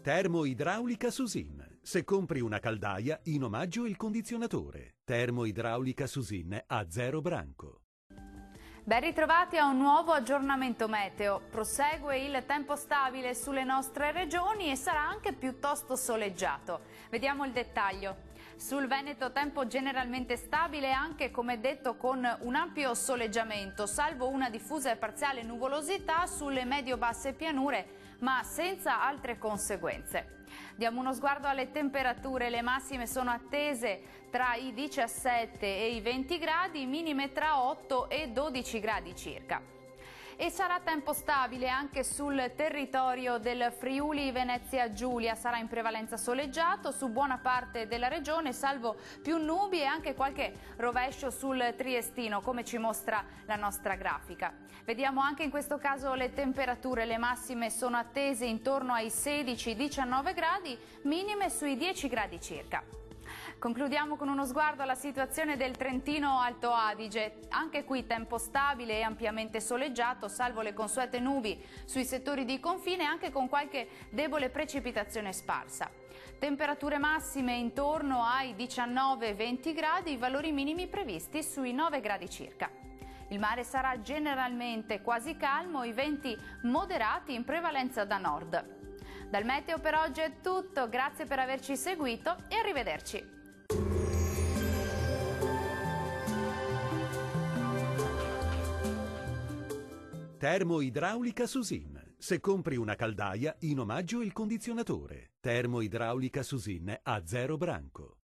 Termoidraulica Susin. Se compri una caldaia, in omaggio il condizionatore. Termoidraulica Susin a 0 branco. Ben ritrovati a un nuovo aggiornamento meteo. Prosegue il tempo stabile sulle nostre regioni e sarà anche piuttosto soleggiato. Vediamo il dettaglio. Sul Veneto tempo generalmente stabile anche come detto con un ampio soleggiamento, salvo una diffusa e parziale nuvolosità sulle medio-basse pianure, ma senza altre conseguenze. Diamo uno sguardo alle temperature, le massime sono attese tra i 17 e i 20 gradi, minime tra 8 e 12 gradi circa. E sarà tempo stabile anche sul territorio del Friuli Venezia Giulia, sarà in prevalenza soleggiato su buona parte della regione, salvo più nubi e anche qualche rovescio sul Triestino, come ci mostra la nostra grafica. Vediamo anche in questo caso le temperature, le massime sono attese intorno ai 16-19 gradi, minime sui 10 gradi circa. Concludiamo con uno sguardo alla situazione del Trentino Alto Adige. Anche qui tempo stabile e ampiamente soleggiato, salvo le consuete nubi sui settori di confine, anche con qualche debole precipitazione sparsa. Temperature massime intorno ai 19-20 gradi, valori minimi previsti sui 9 gradi circa. Il mare sarà generalmente quasi calmo, i venti moderati in prevalenza da nord. Dal meteo per oggi è tutto, grazie per averci seguito e arrivederci. Termoidraulica Susin. Se compri una caldaia, in omaggio il condizionatore. Termoidraulica Susin a 0 branco.